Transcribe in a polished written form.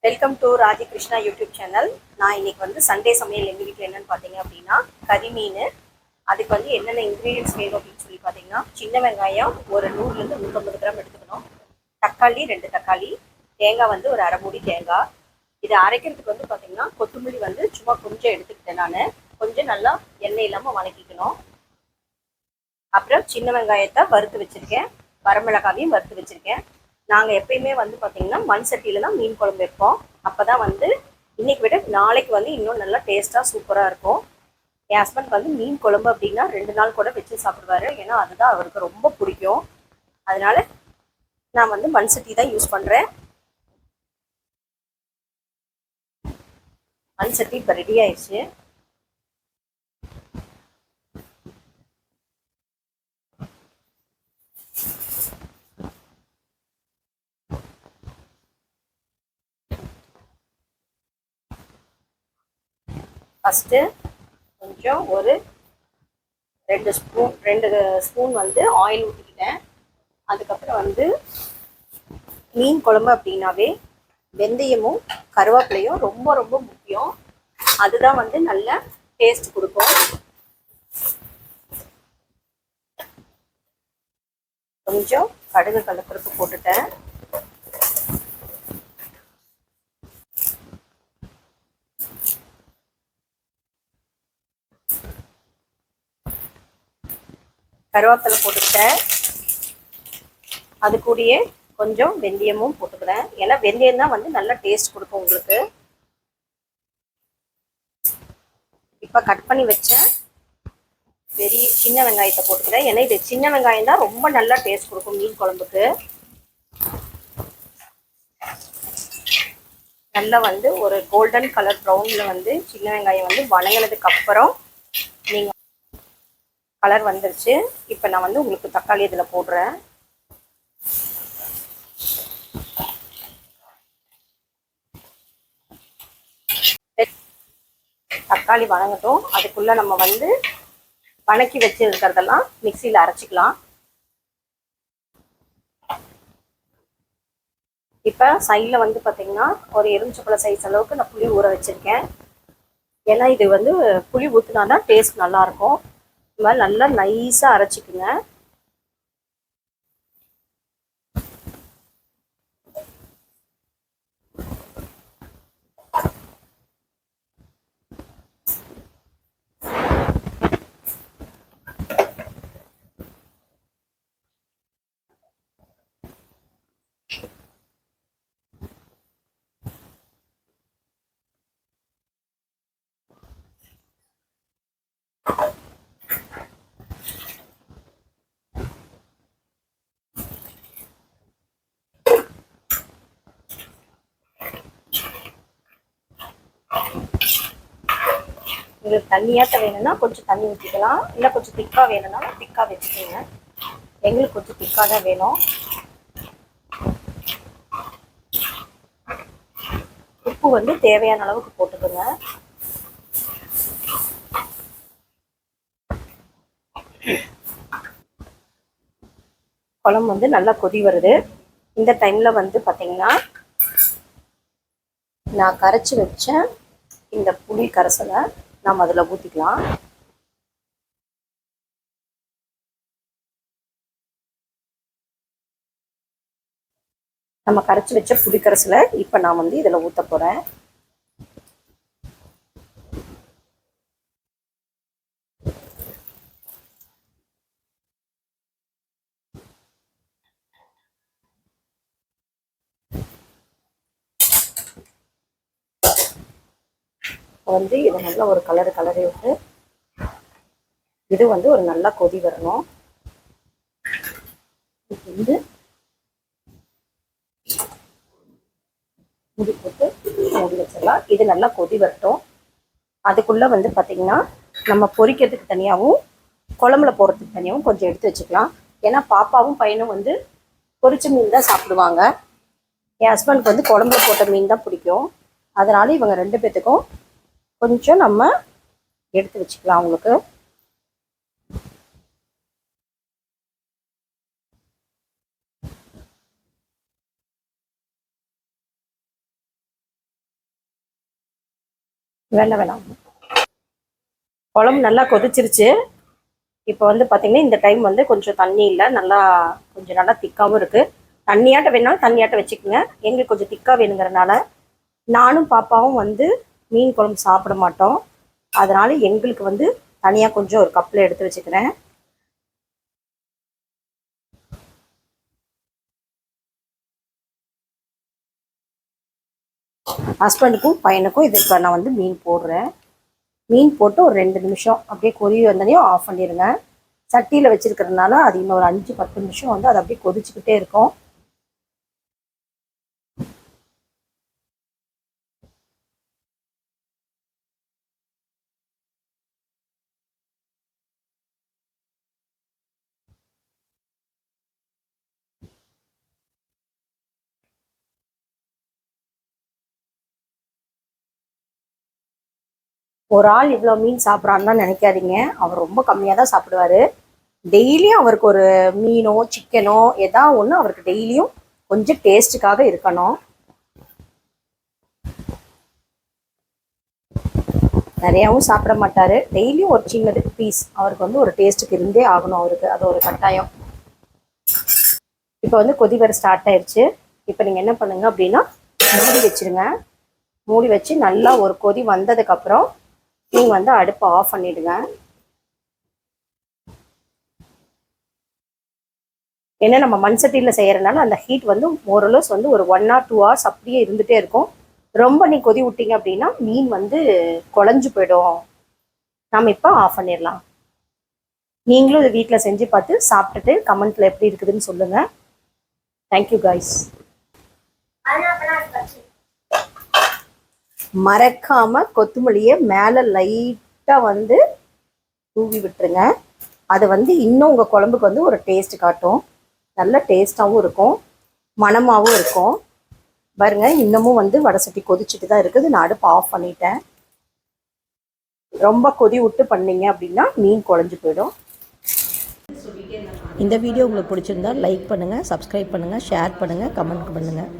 Welcome to Raji Krishna YouTube channel. நான் இன்னைக்கு வந்து சண்டே சமையல் எங்கள் வீட்டில் என்னென்னு பார்த்தீங்க அப்படின்னா கறி மீன். அதுக்கு வந்து என்னென்ன இன்க்ரீடியன்ஸ் வேணும் அப்படின்னு சொல்லி பார்த்தீங்கன்னா, சின்ன வெங்காயம் ஒரு 100லேருந்து 150 கிராம் எடுத்துக்கணும். தக்காளி 2 தக்காளி, தேங்காய் வந்து ஒரு அரை மூடி தேங்காய். இதை அரைக்கிறதுக்கு வந்து பார்த்தீங்கன்னா கொத்தமல்லி வந்து சும்மா கொஞ்சம் எடுத்துக்கிட்டேன். நான் கொஞ்சம் நல்லா எண்ணெய் இல்லாமல் வதக்கிக்கணும். அப்புறம் சின்ன வெங்காயத்தை வறுத்து வச்சுருக்கேன், வரமிளகாவையும் வறுத்து வச்சுருக்கேன். நாங்கள் எப்பயுமே வந்து பார்த்தீங்கன்னா மண் சட்டியில் தான் மீன் குழம்பு வைப்போம். அப்போ தான் வந்து இன்னைக்கு விட நாளைக்கு வந்து இன்னும் நல்லா டேஸ்ட்டாக சூப்பராக இருக்கும். என் ஹஸ்பண்ட் வந்து மீன் குழம்பு அப்படின்னா 2 நாள் கூட வச்சு சாப்பிடுவாரு. ஏன்னா அதுதான் அவருக்கு ரொம்ப பிடிக்கும். அதனால நான் வந்து மண் சட்டி தான் யூஸ் பண்ணுறேன். மண் சட்டி இப்போ ரெடி ஆயிடுச்சு. ஃபஸ்ட்டு கொஞ்சம் ஒரு 2 ஸ்பூன் வந்து ஆயில் ஊற்றிக்கிட்டேன். அதுக்கப்புறம் வந்து மீன் குழம்பு அப்படின்னாவே வெந்தயமும் கருவேப்பிலையும் ரொம்ப ரொம்ப முக்கியம். அதுதான் வந்து நல்ல டேஸ்ட் கொடுக்கும். கொஞ்சம் கடுகு கடலப்பருப்பு போட்டுட்டேன். கருவேப்பிலை போட்டுக்கிட்டேன். அது கூடயே கொஞ்சம் வெந்தயமும் போட்டுக்கிறேன். ஏன்னா வெந்தயம் தான் வந்து நல்ல டேஸ்ட் கொடுக்கும் உங்களுக்கு. இப்போ கட் பண்ணி வச்ச சின்ன வெங்காயத்தை போட்டுக்கிறேன். ஏன்னா இது சின்ன வெங்காயம் தான் ரொம்ப நல்லா டேஸ்ட் கொடுக்கும் மீன் குழம்புக்கு. நல்லா வந்து ஒரு கோல்டன் கலர் ப்ரௌனில் வந்து சின்ன வெங்காயம் வந்து வணங்கினதுக்கு அப்புறம் நீங்கள் கலர் வந்துருச்சு. இப்போ நான் வந்து உங்களுக்கு தக்காளி இதில் போடுறேன். தக்காளி வணங்கட்டும். அதுக்குள்ளே நம்ம வந்து வணக்கி வச்சு இருக்கிறதெல்லாம் மிக்சியில் அரைச்சிக்கலாம். இப்போ சைடில் வந்து பார்த்தீங்கன்னா ஒரு எலுமிச்சப்பழ சைஸ் அளவுக்கு நான் புளி ஊற வச்சுருக்கேன். ஏன்னா இது வந்து புளி ஊற்றினா தான் டேஸ்ட் நல்லாயிருக்கும். இது மாதிரி நல்லா நைஸாக அரைச்சிக்குங்க. உங்களுக்கு தண்ணியாட்ட வேணும்னா கொஞ்சம் தண்ணி ஊற்றிக்கலாம், இல்லை கொஞ்சம் திக்காக வேணும்னா திக்காக வச்சுக்கோங்க. எங்களுக்கு கொஞ்சம் திக்காக தான் வேணும். உப்பு வந்து தேவையான அளவுக்கு போட்டுக்கோங்க. குழம்பு வந்து நல்லா கொதி வருது. இந்த டைமில் வந்து பார்த்தீங்கன்னா நான் கரைச்சி வச்ச இந்த புளி கரைசலை நம்ம அதில் ஊற்றிக்கலாம். நம்ம கரைச்சி வச்ச புளி கரைசலை இப்போ நான் வந்து இதில் ஊற்ற போகிறேன். வந்து இதை நல்லா ஒரு கலரி விட்டு இது வந்து ஒரு நல்லா கொதி வரணும். இப்போ வந்து மூடி போட்டு மூடி வச்சிடலாம். இது நல்லா கொதி வரட்டும். அதுக்குள்ளே வந்து பார்த்திங்கன்னா நம்ம பொரிக்கிறதுக்கு தனியாகவும் குழம்புல போடுறதுக்கு தனியாகவும் கொஞ்சம் எடுத்து வச்சுக்கலாம். ஏன்னா பாப்பாவும் பையனும் வந்து பொரிச்ச மீன் தான் சாப்பிடுவாங்க. என் ஹஸ்பண்டுக்கு வந்து குழம்புல போட்ட மீன் தான் பிடிக்கும். அதனால் இவங்க 2 பேர்த்துக்கும் கொஞ்சம் நம்ம எடுத்து வச்சுக்கலாம் அவங்களுக்கு. வேணாம். குழம்பு நல்லா கொதிச்சிருச்சு. இப்போ வந்து பார்த்தீங்கன்னா இந்த டைம் வந்து கொஞ்சம் தண்ணி இல்லை, கொஞ்சம் நல்லா திக்காகவும் இருக்குது. தண்ணியாட்ட வேணாலும் தண்ணியாட்ட வச்சுக்கோங்க. எங்களுக்கு கொஞ்சம் திக்காக வேணுங்கிறனால நானும் பாப்பாவும் வந்து மீன் குழம்பு சாப்பிட மாட்டோம். அதனால எங்களுக்கு வந்து தனியாக கொஞ்சம் ஒரு கப்பில் எடுத்து வச்சுக்கிறேன். ஹஸ்பண்டுக்கும் பையனுக்கும் இதுக்கு நான் வந்து மீன் போடுறேன். மீன் போட்டு ஒரு 2 நிமிஷம் அப்படியே கொதி வந்ததையும் ஆஃப் பண்ணிடுங்க. சட்டியில் வச்சுருக்கிறதுனால அது இன்னும் ஒரு 5-10 நிமிஷம் வந்து அது அப்படியே கொதிச்சுக்கிட்டே இருக்கும். ஒரு ஆள் இவ்வளோ மீன் சாப்பிட்றான்னு நினைக்காதீங்க. அவர் ரொம்ப கம்மியாக தான் சாப்பிடுவார். டெய்லியும் அவருக்கு ஒரு மீனோ சிக்கனோ ஏதாவது ஒன்று அவருக்கு டெய்லியும் கொஞ்சம் டேஸ்ட்டுக்காக இருக்கணும். நிறையாவும் சாப்பிட மாட்டார். டெய்லியும் ஒரு சின்னது பீஸ் அவருக்கு வந்து ஒரு டேஸ்ட்டுக்கு இருந்தே ஆகணும். அவருக்கு அது ஒரு கட்டாயம். இப்போ வந்து கொதி வர ஸ்டார்ட் ஆயிடுச்சு. இப்போ நீங்கள் என்ன பண்ணுங்க அப்படின்னா மூடி வச்சுருங்க. மூடி வச்சு நல்லா ஒரு கொதி வந்ததுக்கப்புறம் நீங்கள் வந்து அடுப்பை ஆஃப் பண்ணிவிடுங்க. ஏன்னா நம்ம மண் சட்டியில் செய்கிறனால அந்த ஹீட் வந்து ஓரளவு வந்து ஒரு 1 or 2 hours அப்படியே இருந்துகிட்டே இருக்கும். ரொம்ப நீ கொதி விட்டீங்க அப்படின்னா மீன் வந்து குழஞ்சு போயிடும். நம்ம இப்போ ஆஃப் பண்ணிடலாம். நீங்களும் இதை வீட்டில் செஞ்சு பார்த்து சாப்பிட்டுட்டு கமெண்ட்டில் எப்படி இருக்குதுன்னு சொல்லுங்கள். Thank you guys. மறக்காமல் கொத்தமல்லியை மேலே லைட்டாக வந்து தூவி விட்டுருங்க. அது வந்து இன்னும் உங்கள் குழம்புக்கு வந்து ஒரு டேஸ்ட் காட்டும். நல்ல டேஸ்ட்டாகவும் இருக்கும், மணமாகவும் இருக்கும். பாருங்க, இன்னமும் வந்து வடை சட்டி கொதிச்சுட்டு தான் இருக்குது. நான் அடுப்பு ஆஃப் பண்ணிட்டேன். ரொம்ப கொதி விட்டு பண்ணீங்க அப்படின்னா மீன் குழஞ்சு போயிடும். இந்த வீடியோ உங்களுக்கு பிடிச்சிருந்தா லைக் பண்ணுங்கள், சப்ஸ்கிரைப் பண்ணுங்கள், ஷேர் பண்ணுங்கள், கமெண்ட் பண்ணுங்கள்.